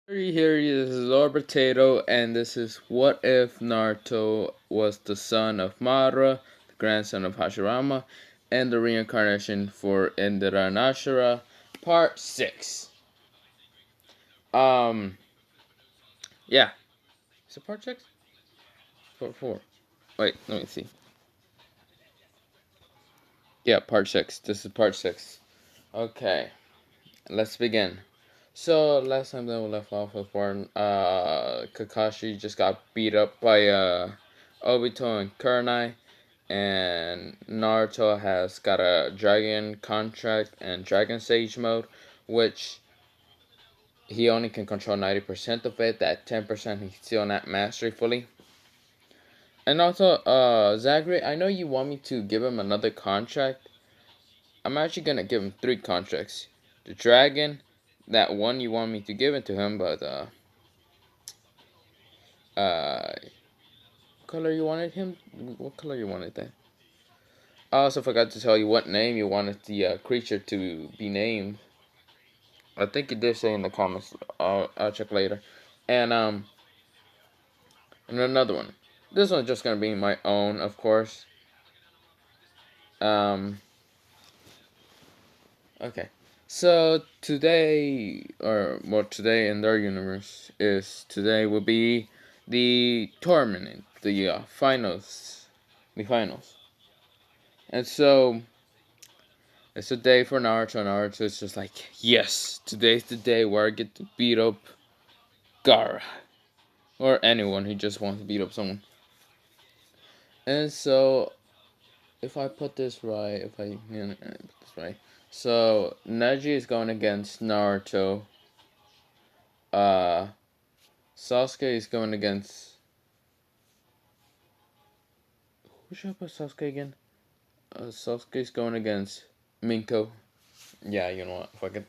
Here is Lord Potato, and this is What If Naruto was the son of Madara, the grandson of Hashirama, and the reincarnation for Indra and Ashura, Part 6. Um, yeah. Is it Part 6? Part 4. Wait, let me see. Yeah, Part 6. This is Part 6. Okay, let's begin. So, last time that we left off with where Kakashi just got beat up by Obito and Kurenai, and Naruto has got a dragon contract and dragon stage mode, which he only can control 90% of it. That 10% he's still not mastery fully. And also, Zachary, I know you want me to give him another contract. I'm actually gonna give him 3 contracts. The dragon, that one you want me to give it to him, but color you wanted him? What color you wanted that? I also forgot to tell you what name you wanted the creature to be named. I think you did say in the comments. I'll check later. And and another one. This one's just gonna be my own, of course. Um. Okay. So today, or well, today in their universe today will be the tournament, the finals. And so it's a day for Naruto. Naruto is just like, yes, today's the day where I get to beat up Gaara. Or anyone who just wants to beat up someone. And so, if I put this right, put this right. So, Neji is going against Naruto. Uh, Sasuke is going against... Who should I put Sasuke again? Sasuke is going against Minko. Yeah, you know what, fuck it.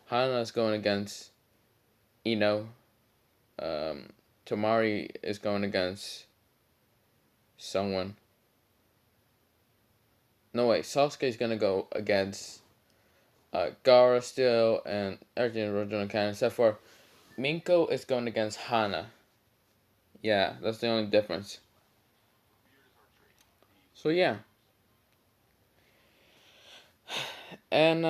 Hana is going against Ino. Tamari is going against someone. No, wait, Sasuke is gonna go against Gaara still, and everything original canon, except for Minko is going against Hana. Yeah, that's the only difference. So yeah. And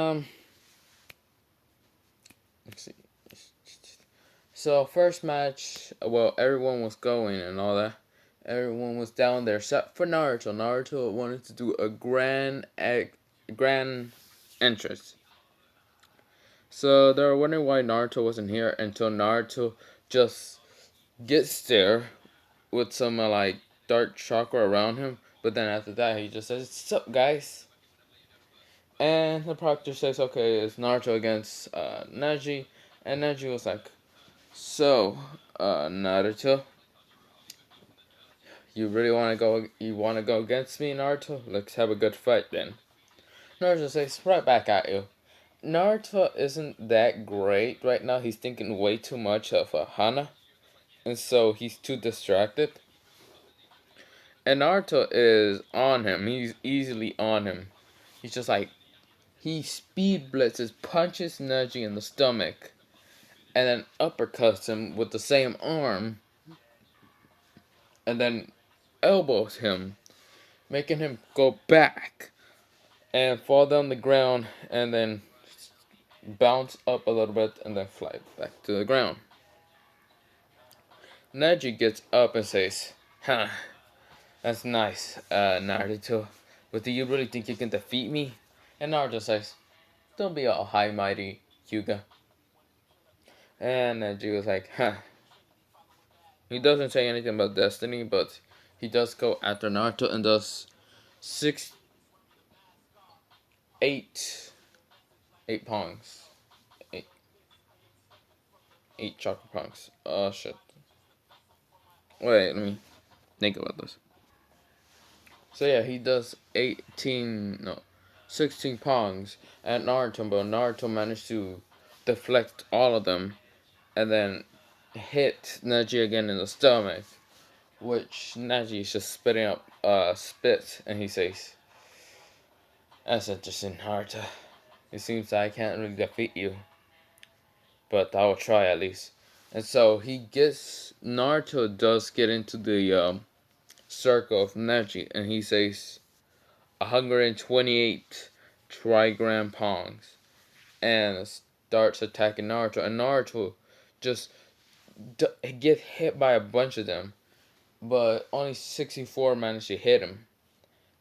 let's see. So first match, well, everyone was going and all that. Everyone was down there except for Naruto. Naruto wanted to do a grand entrance. So they were wondering why Naruto wasn't here until Naruto just gets there with some like dark chakra around him. But then after that, he just says, "What's up, guys?" And the proctor says, "Okay, it's Naruto against Neji," and Neji was like, "So, Naruto, you really want to go? You want to go against me, Naruto? Let's have a good fight then." Naruto says, "Right back at you." Naruto isn't that great right now. He's thinking way too much of Hana, and so he's too distracted. And Naruto is on him. He's easily on him. He's just like, he speed blitzes, punches Neji in the stomach, and then uppercuts him with the same arm, and then elbows him, making him go back and fall down the ground, and then bounce up a little bit, and then fly back to the ground. Neji gets up and says, "Huh, that's nice, Naruto, but do you really think you can defeat me?" And Naruto says, "Don't be all high mighty, Hyuga." And Neji was like, "Huh." He doesn't say anything about destiny, but he does go after Naruto and does 6, 8, 8 pongs. 8, 8 chakra pongs. Oh shit. Wait, let me think about this. So yeah, he does 16 pongs at Naruto, but Naruto managed to deflect all of them and then hit Neji again in the stomach, which Neji is just spitting up spit, and he says, "That's interesting, Naruto. It seems I can't really defeat you, but I will try at least." And so Naruto does get into the circle of Neji, and he says 128 trigram pongs, and starts attacking Naruto, and Naruto just get hit by a bunch of them, but only 64 managed to hit him.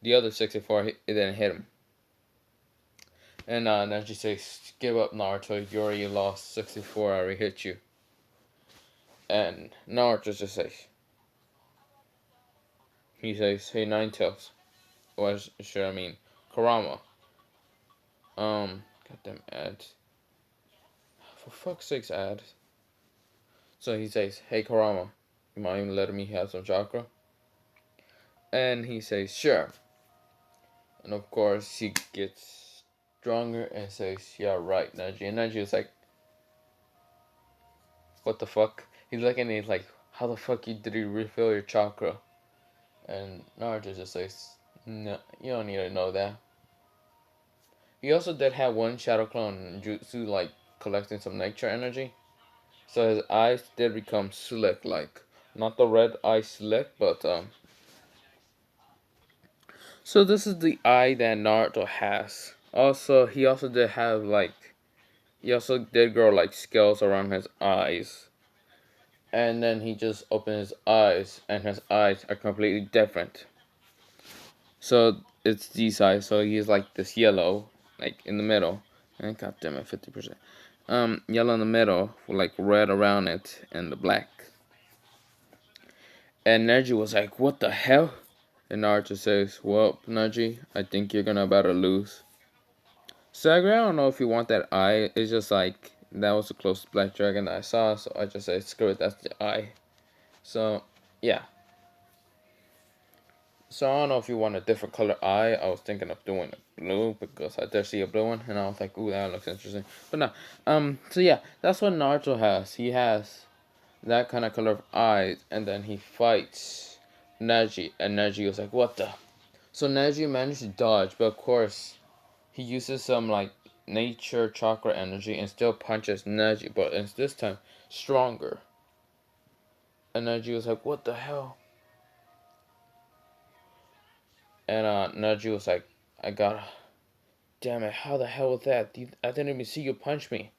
The other 64, it didn't hit him. And Neji says, give up, Naruto, you already lost 64, I already hit you. And Naruto just says, hey, Nine Tails. What should I mean? Kurama. Goddamn ads. For fuck's sakes, ads. So he says, hey, Kurama, you mind letting me have some chakra? And he says, sure. And of course, he gets stronger and says, yeah, right, Neji. And Neji is like, what the fuck? He's looking and he's like, how the fuck did you refill your chakra? And Naruto just says, no, you don't need to know that. He also did have one shadow clone jutsu, like collecting some nature energy. So his eyes did become slick, like not the red eye slick, but So this is the eye that Naruto has. Also, he also did have he also did grow like scales around his eyes. And then he just opened his eyes, and his eyes are completely different. So it's these eyes. So he's like this yellow, like in the middle, and god damn it, 50%. Yellow in the middle with like red around it and the black. And Neji was like, "What the hell?" And Naruto says, "Well, Neji, I think you're gonna about to lose." So I don't know if you want that eye. It's just like that was the closest black dragon that I saw, so I just said, "Screw it, that's the eye." So yeah. So I don't know if you want a different color eye. I was thinking of doing a blue because I did see a blue one, and I was like, "Ooh, that looks interesting." But no. So yeah, that's what Naruto has. He has that kind of color of eyes, and then he fights Neji, and Neji was like, "What the?" So Neji managed to dodge, but of course, he uses some like nature chakra energy and still punches Neji, but it's this time stronger. And Neji was like, "What the hell?" And Neji was like, "I got damn it, how the hell was that? I didn't even see you punch me."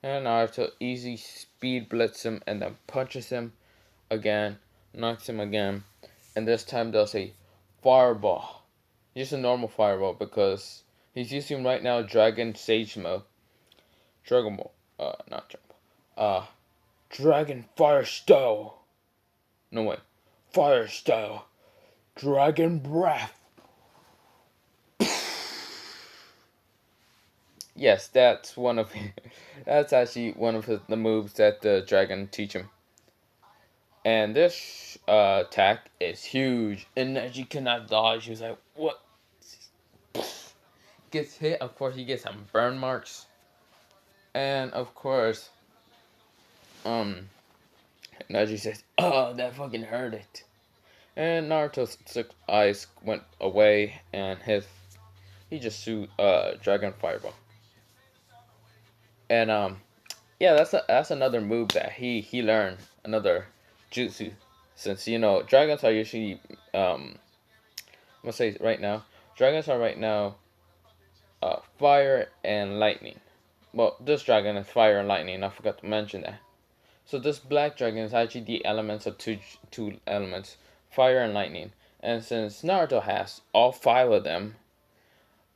And Naruto easy speed blitz him and then punches him again, knocks him again, and this time does a fireball. Just a normal fireball because he's using right now Dragon Sage mode. Dragon Ball. Not Dragon Ball. Dragon Fire Style. No way. Fire Style. Dragon Breath. Yes, that's one of that's actually one of the moves that the dragon teach him. And this attack is huge, and as you cannot dodge, he was like, "What?" Gets hit. Of course, he gets some burn marks, and of course, Neji says, "Oh, that fucking hurt it." And Naruto's eyes went away, and he just threw Dragon Fireball. And yeah, that's another move that he learned, another jutsu. Since dragons are usually I'm gonna say right now, dragons are right now fire and lightning. Well, this dragon is fire and lightning. I forgot to mention that. So this black dragon is actually the elements of two elements, fire and lightning. And since Naruto has all five of them,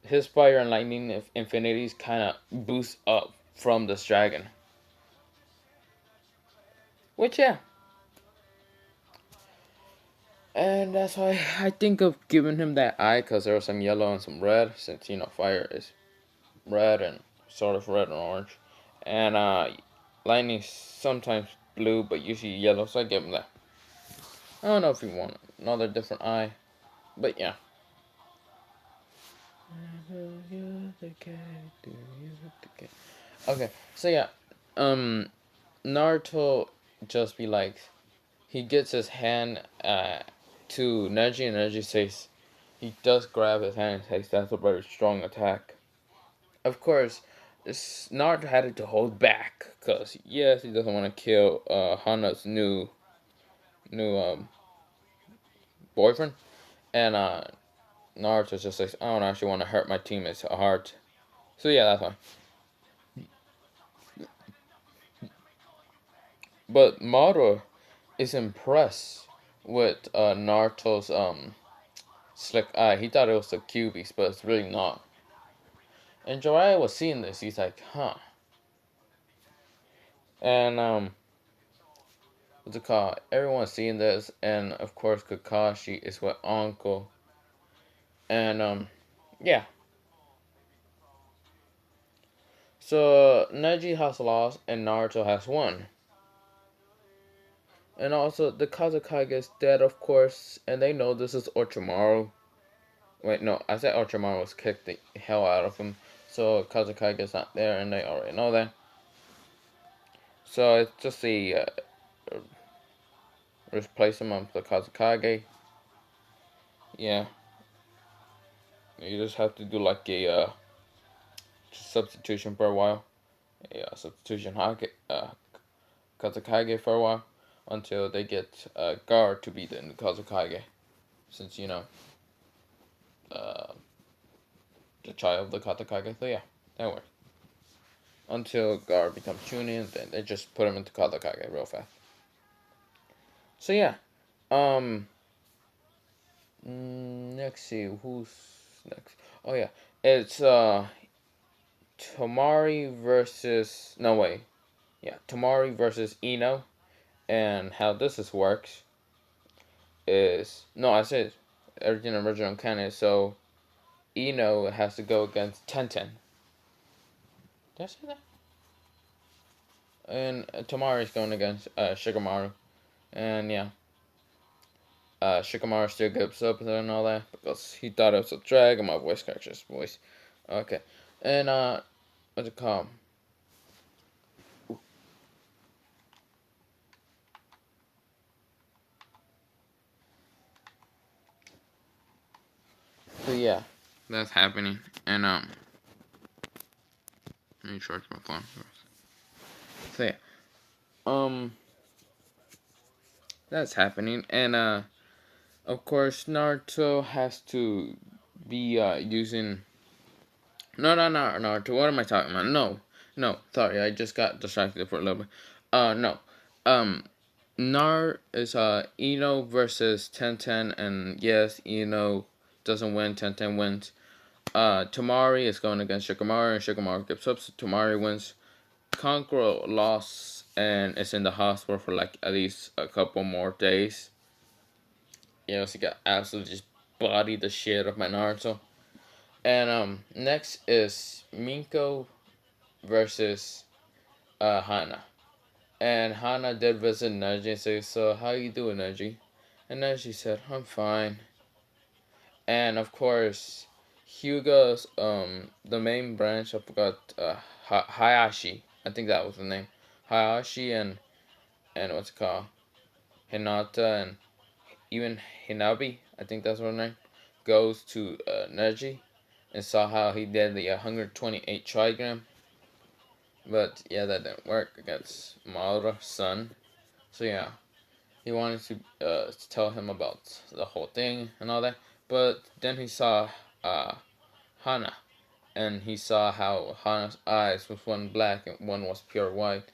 his fire and lightning infinities kind of boost up from this dragon. Which yeah. And that's why I think of giving him that eye, because there was some yellow and some red, since fire is red and sort of red and orange. And lightning sometimes blue, but usually yellow, so I give him that. I don't know if you want another different eye, but yeah. Okay, so yeah, Naruto just be like, he gets his hand to Neji, and Neji says, he does grab his hand and says, "That's a very strong attack." Of course, Naruto had to hold back because yes, he doesn't want to kill Hana's new boyfriend, and Naruto's just like, I don't actually want to hurt my teammates hard. So yeah, that's fine. But Madara is impressed with Naruto's slick eye. He thought it was the cubies, but it's really not. And Jiraiya was seeing this. He's like, huh. And what's it called? Everyone's seeing this, and of course Kakashi is with Uncle. And yeah. So Neji has lost and Naruto has won. And also the Kazekage is dead, of course, and they know this is Orochimaru. Wait, no, I said Orochimaru was kicked the hell out of him. So Kazekage is not there, and they already know that. So it's just the replacement of the Kazekage. Yeah, you just have to do like a substitution for a while, a substitution Kazekage for a while until they get Gaara to be the Kazekage, since the child of the Kazekage. So yeah, that works. Until Gaara becomes Chunin, then they just put him into Kazekage real fast. So yeah, let's see who's next. Oh yeah, it's Tamari versus Tamari versus Ino, and how this works is I said original canon, so Ino has to go against Tenten. Did I say that? And Tamari is going against Shikamaru, and yeah. Shikamaru still gives up and all that because he thought it was a drag and my voice cracks his voice. Okay. And what's it called? So yeah, that's happening. And let me charge my phone first. So yeah. That's happening, and of course Naruto has to be using Naruto, what am I talking about? No, sorry, I just got distracted for a little bit. No. Nar is Ino versus Tenten, and yes, Ino doesn't win, Tenten wins. Tamari is going against Shikamaru, and Shikamaru gives up, so Tamari wins. Kankuro lost and is in the hospital for like at least a couple more days. He got absolutely just bodied the shit of my Naruto. And next is Minko versus Hana. And Hana did visit Neji and say, so how you doing, Neji? And Neji said, I'm fine. And of course, Hyuga's the main branch, I forgot, Hayashi. I think that was the name. Hayashi and what's it called? Hinata and even Hinabi, I think that's her name, goes to Neji and saw how he did the 128 trigram. But yeah, that didn't work against Madara's son. So yeah, he wanted to tell him about the whole thing and all that. But then he saw Hana, and he saw how Hana's eyes was one black and one was pure white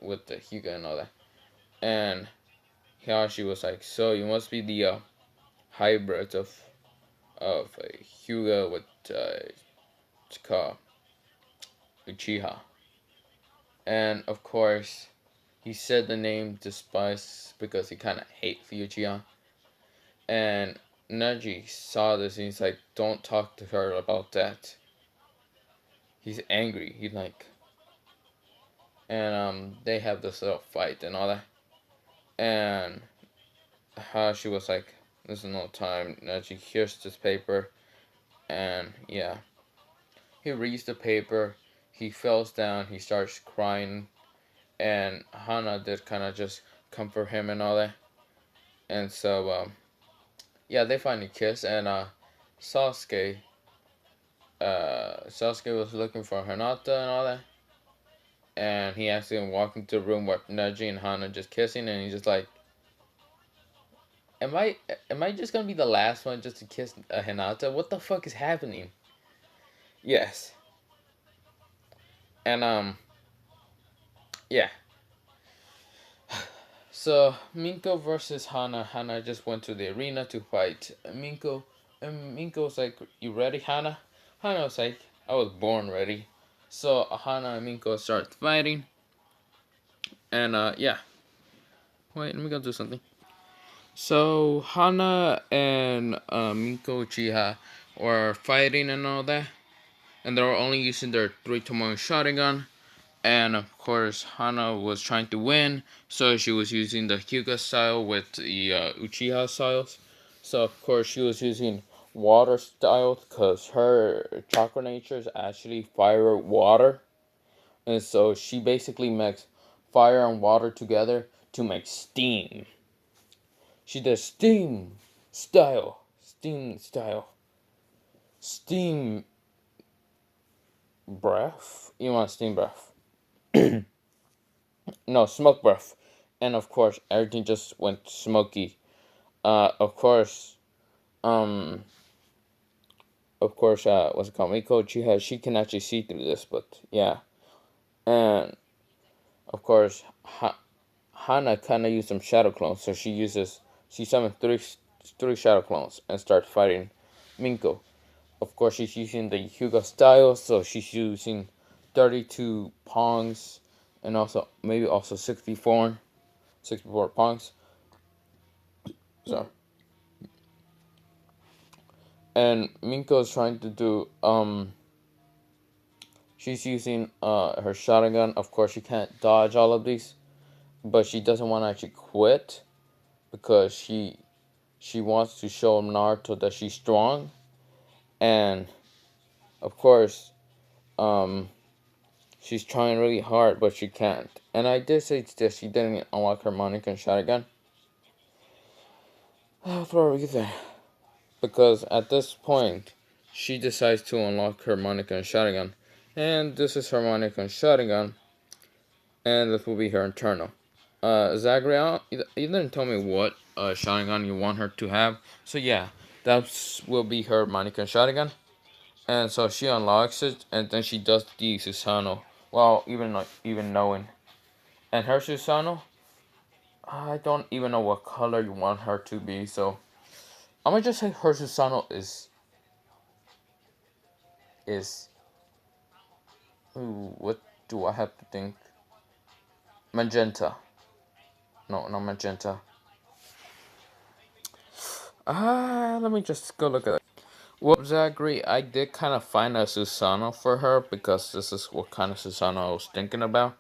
with the Hyuga and all that. And Hiyashi was like, so you must be the hybrid of Hyuga with Chika Uchiha. And of course, he said the name Despise because he kind of hates Uchiha. And Neji saw this and he's like, don't talk to her about that. He's angry. He's like, and they have this little fight and all that. And she was like, there's no time. Neji hears this paper, and yeah, he reads the paper. He falls down. He starts crying, and Hana did kind of just comfort him and all that. And so yeah, they finally kiss, and Sasuke Sasuke was looking for Hinata and all that, and he accidentally walked into a room where Neji and Hana just kissing, and he's just like, "Am I just gonna be the last one just to kiss a Hinata? What the fuck is happening?" Yes, and yeah. So Minko versus Hana. Hana just went to the arena to fight Minko, and Minko was like, "You ready, Hana?" Hana was like, "I was born ready." So Hana and Minko start fighting, and yeah. Wait, let me go do something. So Hana and Minko Uchiha were fighting and all that, and they were only using their 3-to-1 shotgun. And of course, Hana was trying to win, so she was using the Hyuga style with the Uchiha styles. So of course, she was using water style because her chakra nature is actually fire water, and so she basically makes fire and water together to make steam. She does steam style, steam breath. You want steam breath? No, smoke breath. And of course, everything just went smoky. Of course, um, what's it called? Miko Uchiha, she can actually see through this, but yeah. And of course, Hana kind of used some shadow clones, so she summoned three shadow clones and started fighting Minko. Of course, she's using the Hyuga style, so she's using 32 Pongs and maybe 64 Pongs. So, and Minko is trying to do she's using her shotgun. Of course, she can't dodge all of these, but she doesn't want to actually quit because she wants to show Naruto that she's strong, and of course, um, she's trying really hard, but she can't. And I did say that she didn't unlock her Monica and shotgun. For a reason. Because at this point, she decides to unlock her Monica and shotgun. And this is her Monica and shotgun. And this will be her internal. Zagreal, you didn't tell me what shotgun you want her to have. So yeah, that will be her Monica and shotgun. And so she unlocks it, and then she does the Susano. Well, even knowing. And her Susano, I don't even know what color you want her to be, so I'm gonna just say her Susano is ooh, what do I have to think? Magenta. No, not magenta. Let me just go look at it. Well, Zachary, I did kind of find a Susano for her because this is what kind of Susano I was thinking about.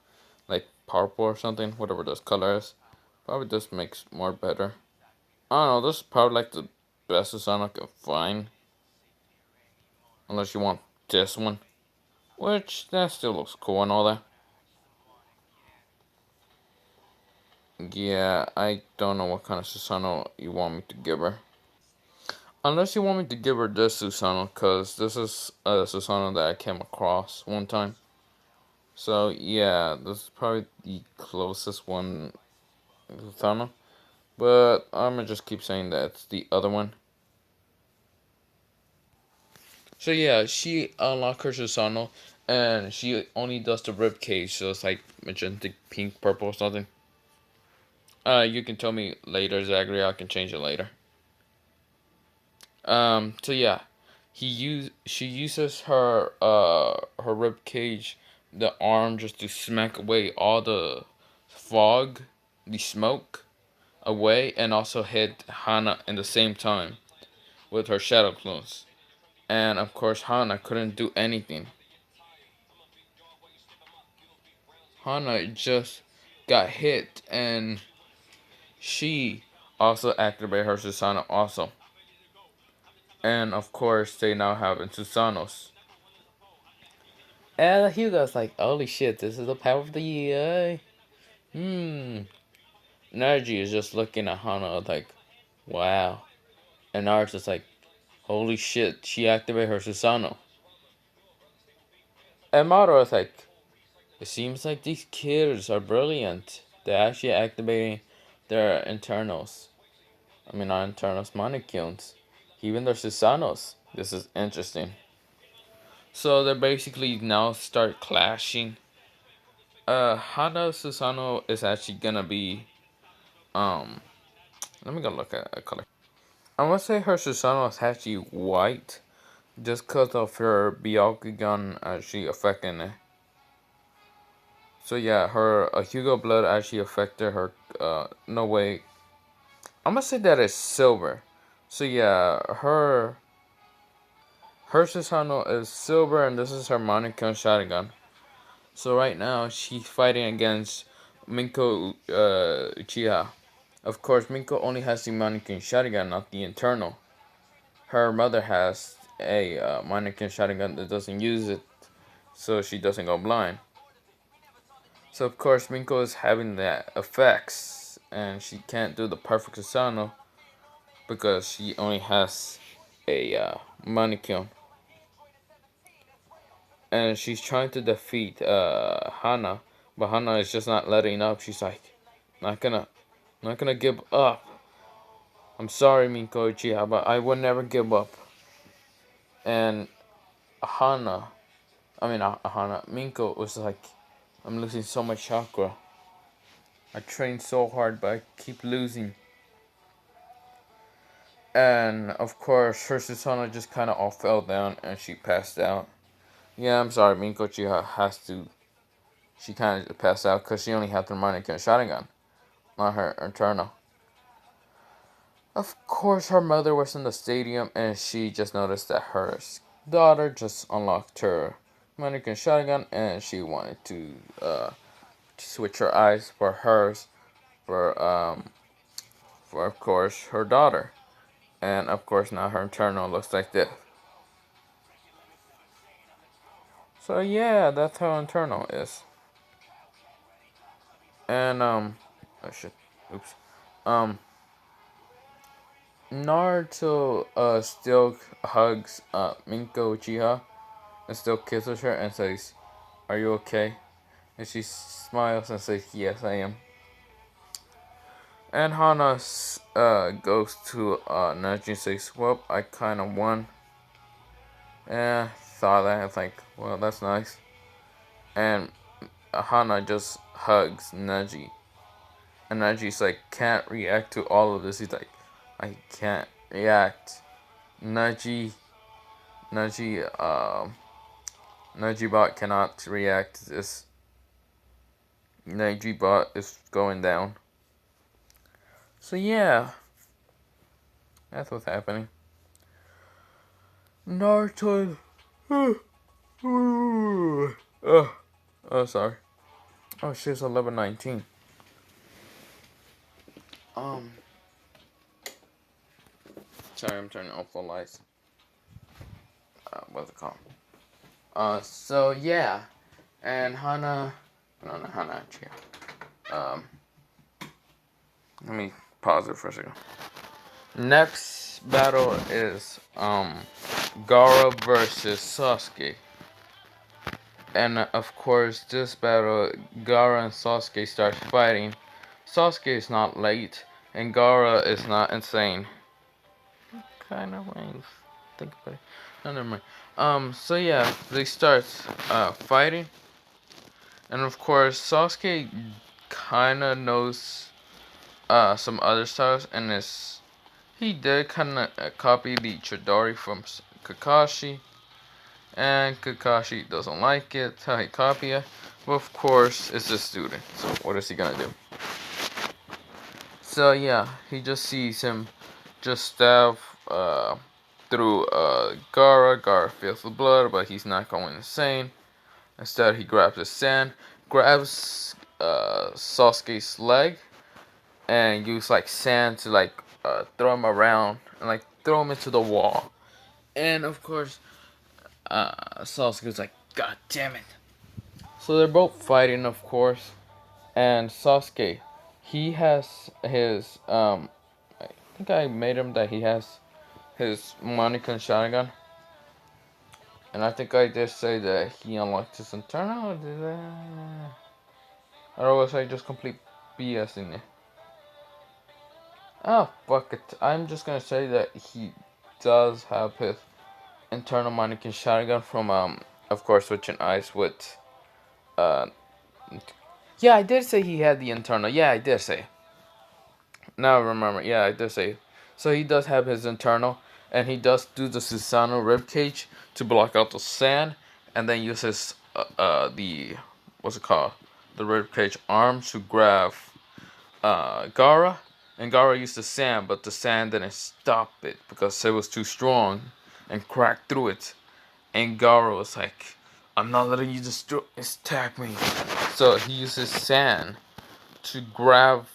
Like purple or something, whatever this color is. Probably this makes more better. I don't know, this is probably like the best Susano I can find. Unless you want this one. Which, that still looks cool and all that. Yeah, I don't know what kind of Susano you want me to give her. Unless you want me to give her this Susano, because this is a Susano that I came across one time. So, yeah, this is probably the closest one Susano. But I'm gonna just keep saying that it's the other one. So, yeah, she unlocked her Susano, and she only does the rib cage, so it's like magenta, pink, purple, or something. You can tell me later, Zachary. I can change it later. So yeah, she uses her rib cage, the arm just to smack away all the fog, the smoke away, and also hit Hana in the same time with her shadow clones. And of course, Hana couldn't do anything. Hana just got hit, and she also activated her Susanoo also. And of course, they now have Susanos. And Hugo's like, holy shit, this is the power of the year. Naruto is just looking at Hana like, wow. And Naruto's like, holy shit, she activated her Susanoo. And Madara is like, it seems like these kids are brilliant. They're actually activating their internals. I mean, not internals, molecules. Even their Susanos. This is interesting. So they basically now start clashing. Hanas Susano is actually gonna be, let me go look at a color. I'm gonna say her Susano is actually white, just cause of her Byakugan actually affecting it. So yeah, her Hugo blood actually affected her. No way. I'm gonna say that it's silver. So yeah, her Susano is silver, and this is her Monicon Sharingan. So right now she's fighting against Minko Uchiha. Of course, Minko only has the Monicon Sharingan, not the internal. Her mother has a Monicon Sharingan that doesn't use it, so she doesn't go blind. So of course Minko is having the effects, and she can't do the perfect Susano because she only has a Monicon. And she's trying to defeat Hana, but Hana is just not letting up. She's like, not gonna give up. I'm sorry, Minko Uchiha, but I would never give up. And Hana, Hana, Minko was like, I'm losing so much chakra. I trained so hard, but I keep losing. And of course, her Susanoo just kind of all fell down and she passed out. Yeah, I'm sorry, Minko Uchiha has to. She kind of passed out because she only had the Harmonica and Sharingan, not her internal. Of course, her mother was in the stadium and she just noticed that her daughter just unlocked her Harmonica and Sharingan and she wanted to switch her eyes for hers, for of course her daughter. And of course now her internal looks like this. So yeah, that's how internal is. And oh shit, oops. Naruto still hugs Minko Uchiha and still kisses her and says, "Are you okay?" And she smiles and says, "Yes, I am." And Hana goes to Neji and says, "Well, I kind of won." And thought that, I was like, "Well, that's nice." And Hana just hugs Neji. And Neji's like, can't react to all of this. He's like, I can't react. Neji, Nejibot cannot react to this. Nejibot is going down. So yeah, that's what's happening. Naruto. Oh, sorry. Oh, she's 11:19. Sorry, I'm turning off the lights. What's it called? So yeah, and Hana, no, not Hana, yeah. Let me pause it for a second. Next battle is Gaara versus Sasuke. And of course, this battle, Gaara and Sasuke start fighting. Sasuke is not late, and Gaara is not insane. Kind of lame. Think about it. No, never mind. So yeah, they start fighting, and of course, Sasuke kind of knows some other styles, and he did kind of copy the Chidori from Kakashi. And Kakashi doesn't like it, so he copy it. But of course, it's a student, so what is he gonna do? So yeah, he just sees him just stab through Gaara. Gaara feels the blood, but he's not going insane. Instead, he grabs his sand, grabs Sasuke's leg, and use like sand to like throw him around and like throw him into the wall. And of course, Sasuke's like, God damn it. So they're both fighting, of course. And Sasuke, he has his, I think I made him that he has his Monica Sharingan. And I think I did say that he unlocked his internal, or did or was I just complete BSing it? Oh, fuck it. I'm just gonna say that he does have his internal Mannequin shotgun from, of course, switching eyes with, uh, yeah, I did say he had the internal. Yeah, I did say. Now I remember. Yeah, I did say. So he does have his internal, and he does do the Susano ribcage to block out the sand, and then uses the what's it called, the ribcage arm to grab Gaara, and Gaara used the sand, but the sand didn't stop it because it was too strong, and cracked through it. And Gaara was like, "I'm not letting you attack me." So he uses sand to grab.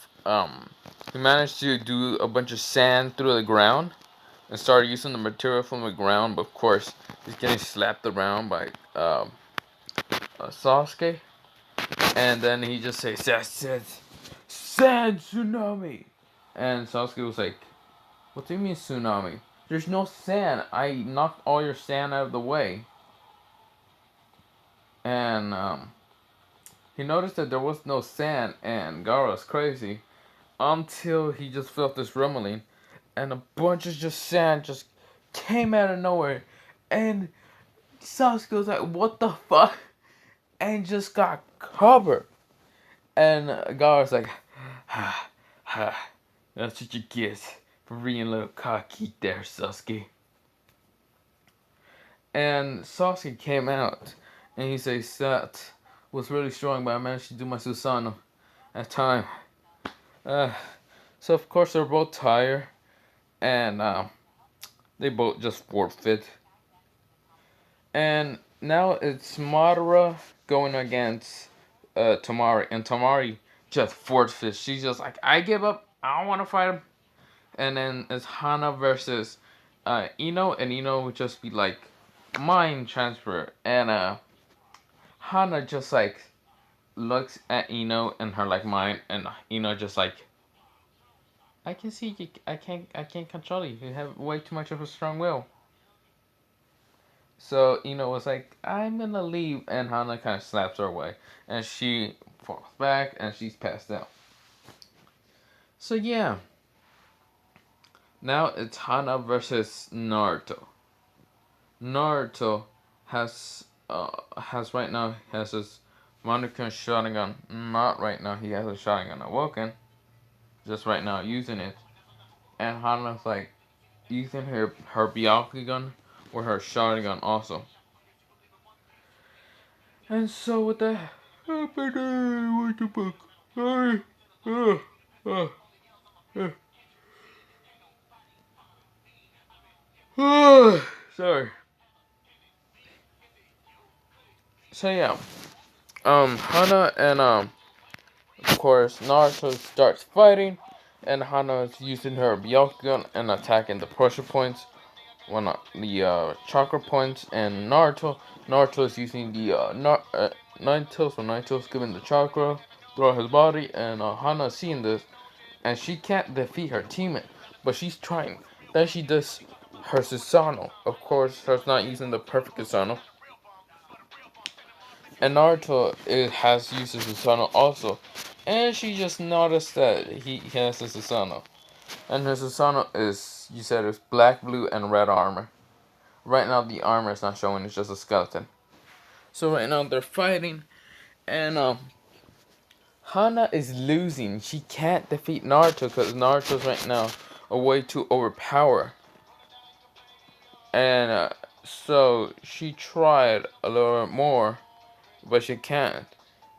He managed to do a bunch of sand through the ground and started using the material from the ground. But of course, he's getting slapped around by Sasuke, and then he just says, "Sand tsunami," and Sasuke was like, "What do you mean tsunami? There's no sand. I knocked all your sand out of the way." And he noticed that there was no sand, and Gaara was crazy until he just felt this rumbling, and a bunch of just sand just came out of nowhere, and Sasuke was like, "What the fuck?" and just got covered. And Gaara's like, "Ha ha, that's what you get for being a little cocky there, Sasuke." And Sasuke came out, and he says that was really strong, but I managed to do my Susano at time. So of course they're both tired, and they both just forfeit. And now it's Madara going against Tamari, and Tamari just forfeits. She's just like, "I give up. I don't want to fight him." And then it's Hana versus Ino, and Ino would just be like mind transfer, and Hana just like looks at Ino and her like mind, and Ino just like, "I can see you. I can't control you. You have way too much of a strong will." So Ino was like, "I'm gonna leave," and Hana kind of slaps her away, and she falls back, and she's passed out. So yeah, now it's Hana versus Naruto. Naruto has right now has his Mannequin shotgun. Not right now. He has a shotgun awoken. Just right now using it, and Hana's like using her Byakugan or her shotgun also. And so with that happening, what the fuck? Sorry. Sorry. So yeah, Hana and of course Naruto starts fighting, and Hana is using her Byakugan and attacking the pressure points, well not the chakra points, and Naruto is using the nine tails, so nine tails giving the chakra throughout his body, and Hana is seeing this, and she can't defeat her teammate, but she's trying. Then she does her Susano. Of course, her's not using the perfect Susano. And Naruto has used his Susano also. And she just noticed that he has a Susano. And his Susano is, you said, it's black, blue, and red armor. Right now, the armor is not showing, it's just a skeleton. So right now, they're fighting. And Hana is losing. She can't defeat Naruto because Naruto's right now a way too overpowered. And so she tried a little more, but she can't.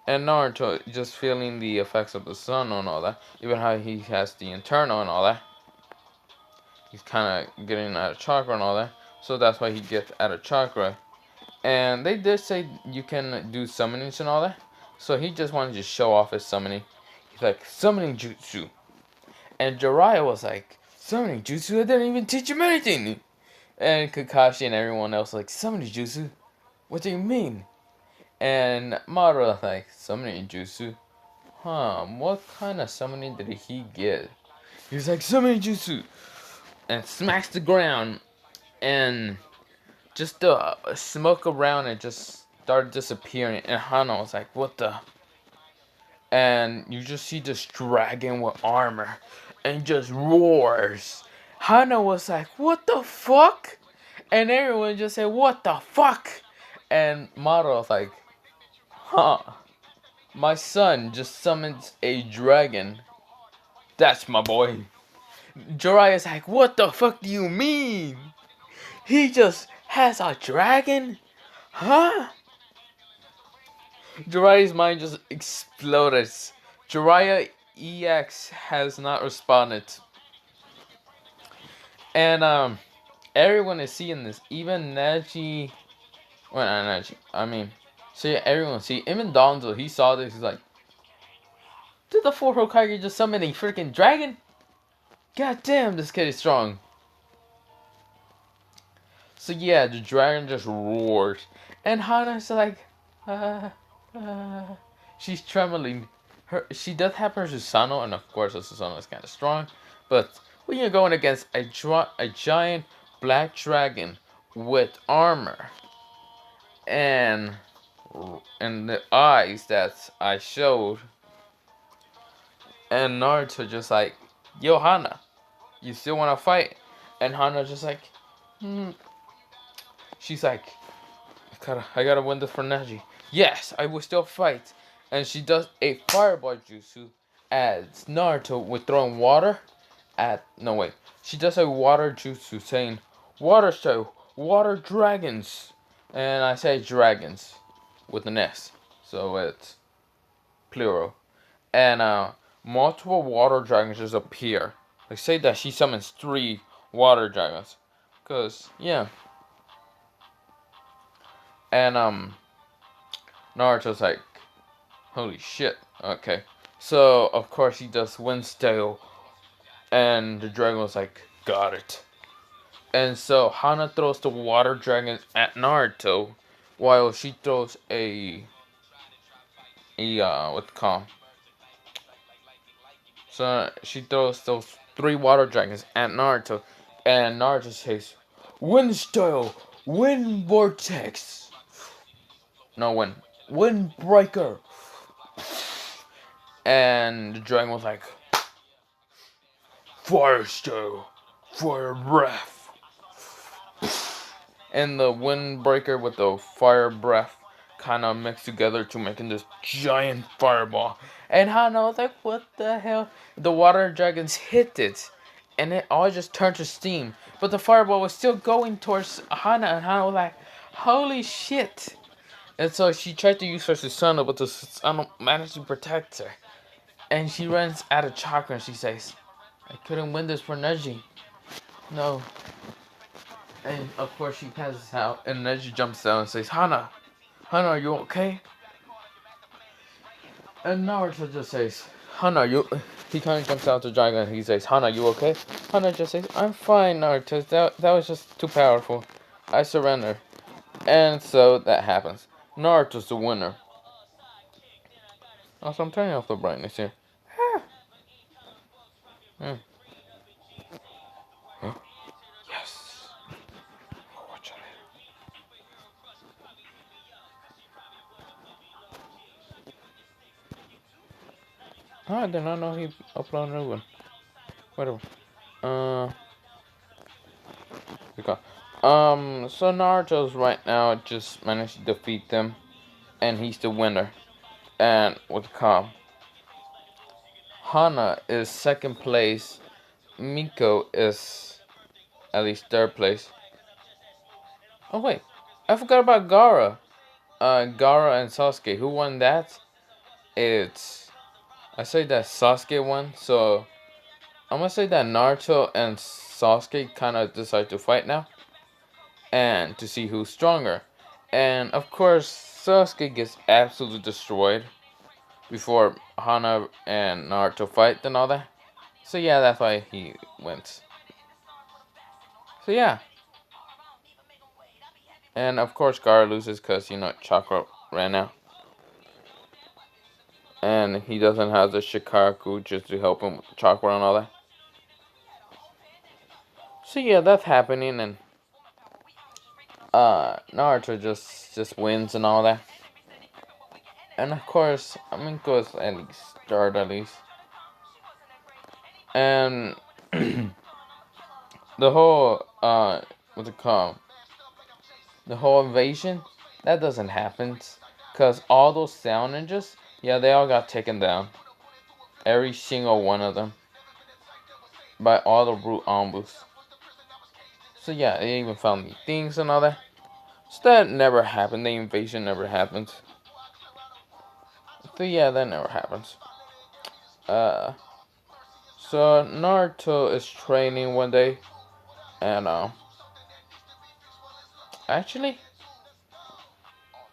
And Naruto just feeling the effects of the sun and all that. Even how he has the internal and all that. He's kind of getting out of chakra and all that. So that's why he gets out of chakra. And they did say you can do summonings and all that. So he just wanted to show off his summoning. He's like, "Summoning jutsu." And Jiraiya was like, "Summoning jutsu? I didn't even teach him anything." And Kakashi and everyone else like, "Summoning jutsu? What do you mean?" And Madara like, "Summoning jutsu? What kind of summoning did he get?" He's like, "Summoning jutsu!" And smacks the ground. And just the smoke around it just started disappearing, and Hana was like, "What the?" And you just see this dragon with armor, and just roars. Hana was like, "What the fuck?" And everyone just said, "What the fuck?" And Madara was like, "Huh? My son just summons a dragon. That's my boy." Jiraiya's like, "What the fuck do you mean? He just has a dragon? Huh?" Jiraiya's mind just exploded. Jiraiya EX has not responded. And everyone is seeing this. Even Neji, well, not Neji. I mean, so yeah, everyone see. Even Donzo, he saw this. He's like, "Did the four Hokage just summon a freaking dragon? God damn, this kid is strong." So yeah, the dragon just roars, and Hana's like, uh, uh, she's trembling. She does have her Susano, and of course, her Susano is kind of strong. But when you're going against a giant black dragon with armor and the eyes that I showed, and Naruto just like, "Yo, Hana, you still want to fight?" And Hana just like, she's like, I gotta win this for Neji. "Yes, I will still fight." And she does a fireball jutsu as Naruto with throwing water at, no wait. She does a water jutsu saying, "Water show, water dragons." And I say dragons with an S. So it's plural. And multiple water dragons just appear. They say that she summons 3 water dragons. Cause, yeah. And Naruto's like, "Holy shit." Okay. So of course he does Windstale, and the dragon was like, "Got it." And so Hana throws the water dragons at Naruto, while she throws what's it called? So she throws those 3 water dragons at Naruto, and Naruto says, "Windstyle, wind vortex." No, windbreaker. And the dragon was like, "Fire style, fire breath." And the windbreaker with the fire breath kind of mixed together to making this giant fireball. And Hana was like, "What the hell?" The water dragons hit it, and it all just turned to steam. But the fireball was still going towards Hana, and Hana was like, "Holy shit." And so she tried to use her Susano, but the Susano managed to protect her. And she runs out of chakra, and she says, "I couldn't win this for Neji. No." And of course she passes out, and Neji jumps down and says, Hana, are you okay?" And Naruto just says, "Hana, you..." He kind of jumps out the dragon, and he says, "Hana, you okay?" Hana just says, "I'm fine, Naruto. That was just too powerful. I surrender." And so that happens. Naruto's the winner. Also, I'm turning off the brightness here. Hmm. Huh? Yes. I'll watch it later. Oh, I did not know he uploaded a new one. Whatever. Because, so Naruto's right now just managed to defeat them, and he's the winner. And with calm, Hana is second place. Miko is at least third place. Oh wait, I forgot about Gaara. Gaara and Sasuke. Who won that? I say that Sasuke won. So I'm gonna say that Naruto and Sasuke kind of decide to fight now, and to see who's stronger. And of course, Sasuke gets absolutely destroyed before Hana and Naruto fight and all that. So yeah, that's why he wins. So yeah. And of course Gaara loses because, chakra ran out. And he doesn't have the Shikaku just to help him with chakra and all that. So yeah, that's happening, and Naruto just wins and all that. And of course, Minko's at least third at least. And the whole what's it called? The whole invasion, that doesn't happen. Cause all those sound ninjas, yeah, they all got taken down. Every single one of them. By all the root Ambus. So yeah, they even found new things and all that. So that never happened. The invasion never happened. So yeah, that never happens. So Naruto is training one day, and actually,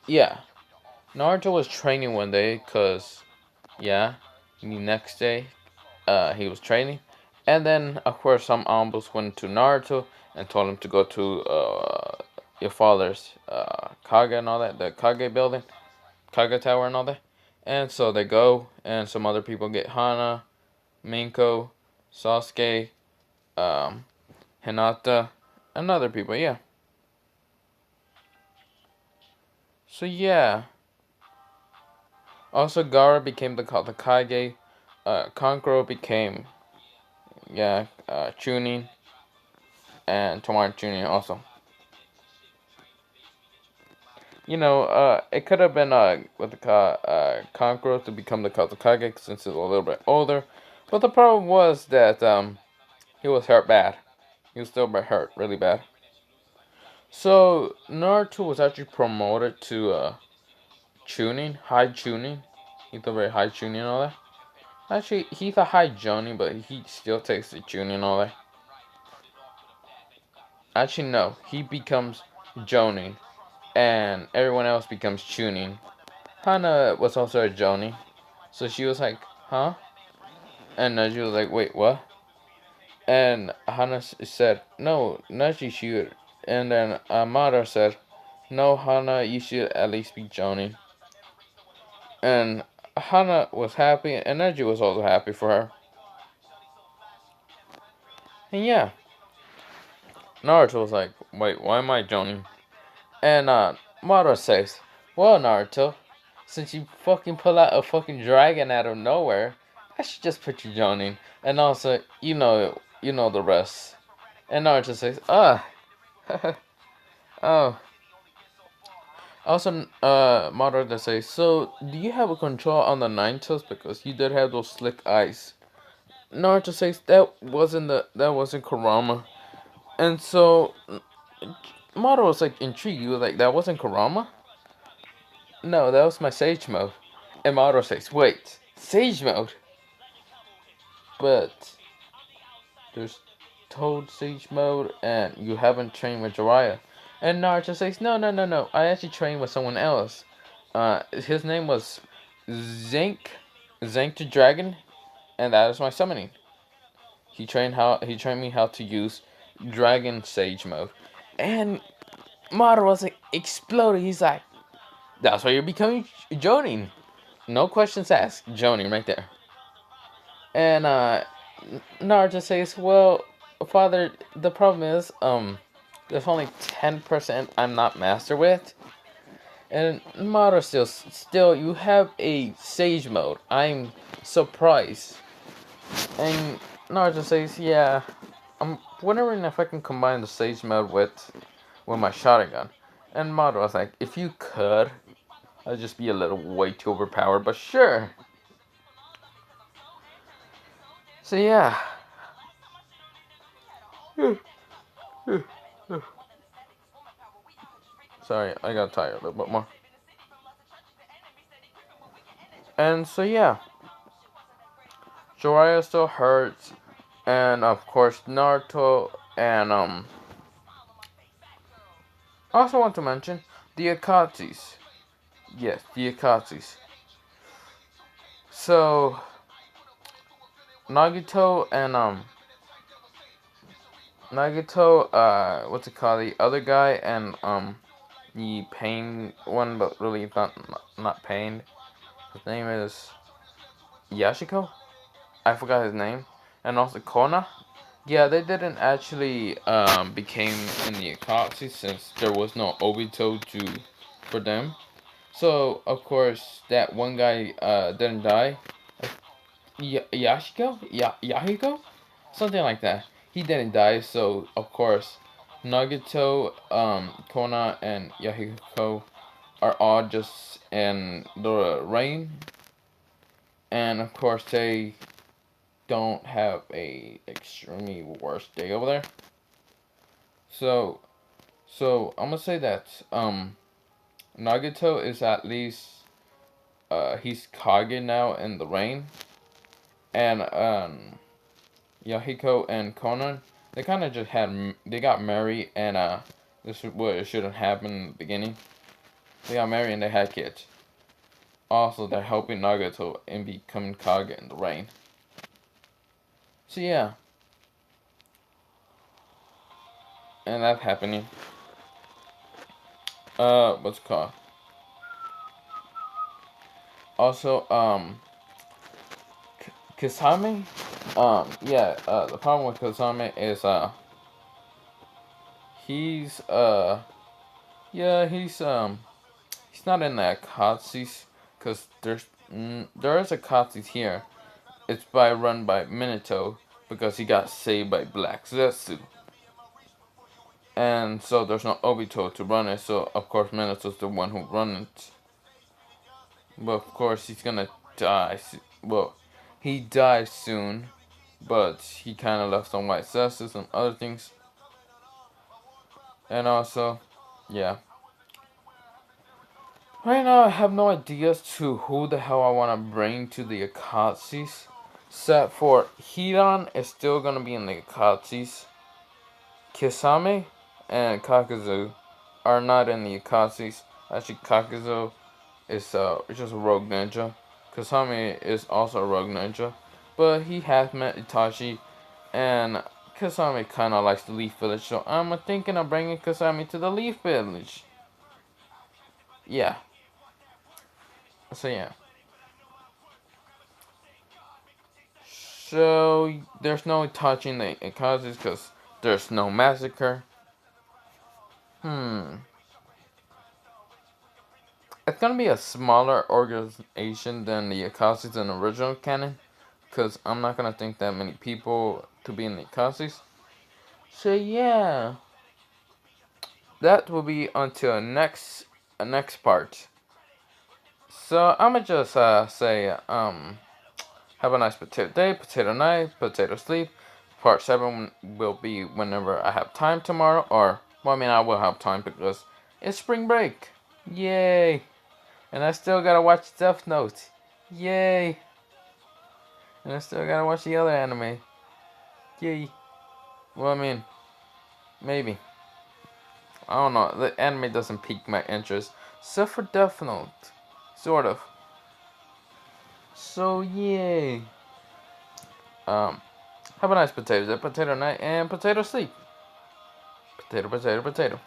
yeah, Naruto was training one day, cause yeah, the next day, he was training, and then of course some Ambos went to Naruto and told him to go to your father's Kage and all that, the Kage building, Kage Tower and all that, and so they go, and some other people get Hana, Minko, Sasuke, Hinata, and other people, yeah. So yeah. Also, Gaara became the Kage. Kankuro became, yeah, Chunin, and Tomar Chunin also. You know, it could have been with the Kankuro to become the Kage since he's a little bit older, but the problem was that he was hurt bad. He was still hurt really bad. So Naruto was actually promoted to Chunin, high Chunin. He's a very high Chunin and all that. Actually, he's a high Jonin, but he still takes the Chunin and all that. Actually, no. He becomes Jonin, and everyone else becomes Chunin. Hana was also a Jonin, so she was like, huh? And Neji was like, wait, what? And Hana said, no, Neji should. And then Madara said, no, Hana, you should at least be Jonin. And Hana was happy, and Neji was also happy for her. And yeah, Naruto was like, wait, why am I Jonin? And Madara says, well, Naruto, since you fucking pull out a fucking dragon out of nowhere, I should just put you Jonin. And also, you know the rest. And Naruto says, oh. Also, Madara says, so, do you have a control on the Nine Tails? Because you did have those slick eyes. Naruto says, that wasn't Kurama. And so, Madara was like intrigued. He was like, that wasn't Kurama? No, that was my Sage mode. And Madara says, wait, Sage mode? But there's Toad Sage mode, and you haven't trained with Jiraiya. And Naruto says, no. I actually trained with someone else. His name was Zank the Dragon, and that is my summoning. He trained me how to use Dragon Sage mode. And Madara was like exploded. He's like, that's why you're becoming Jonin. No questions asked. Jonin right there. And Naruto says, well, father, the problem is, there's only 10% I'm not master with. And Madara still, you have a Sage mode. I'm surprised. And Naruto says, yeah, I'm wondering if I can combine the Sage mode with my Sharingan. And Madara was like, if you could, I'd just be a little way too overpowered, but sure. So yeah. Sorry, I got tired a little bit more. And so yeah. Jiraiya still hurts, and of course Naruto, and I also want to mention the Akatsu's. Yes, the Akatsu's. So Nagito and what's it called? The other guy and the pain one, but really not pain. His name is Yashiko. I forgot his name. And also Kona. Yeah, they didn't actually became in the Akatsuki since there was no Obito for them. So of course that one guy didn't die. Yahiko, something like that. He didn't die, so of course Nagito, Kona, and Yahiko are all just in the rain, and of course they don't have a extremely worse day over there. So I'm gonna say that Nagito is at least he's Kage now in the rain, and Yahiko and Conan, they kind of just they got married, and this is what it shouldn't happen in the beginning. They got married and they had kids. Also, they're helping Nagato in becoming Kage in the rain. So yeah, and that's happening. What's it called? Also, Kasame. Yeah. The problem with Kasame is he's yeah, he's not in the Akatsuki, cause there is a Akatsuki here. It's run by Minato because he got saved by Black Zetsu. And so there's no Obito to run it, so of course Minato's the one who runs it. But of course he's gonna die. Well, he dies soon, but he kind of left some white Zetsu and other things. And also, yeah. Right now I have no idea as to who the hell I want to bring to the Akatsuki. Except for Hiran is still gonna be in the Akatsuki. Kisame and Kakuzu are not in the Akatsuki. Actually, Kakuzu is just a rogue ninja. Kasame is also a rogue ninja, but he has met Itachi, and Kasame kind of likes the Leaf Village, so I'm thinking of bringing Kasame to the Leaf Village. Yeah. So yeah. So there's no touching the Akatsuki because there's no massacre. It's gonna be a smaller organization than the Akatsuki in the original canon, because I'm not gonna think that many people to be in the Akatsuki. So yeah, that will be until next part. So I'ma just say have a nice potato day, potato night, potato sleep. Part 7 will be whenever I have time tomorrow, or well, I mean I will have time because it's spring break. Yay! And I still gotta watch Death Note. Yay! And I still gotta watch the other anime. Yay. Well, I mean, maybe. I don't know. The anime doesn't pique my interest. Except for Death Note. Sort of. So, yay. Have a nice potato night and potato sleep. Potato, potato, potato.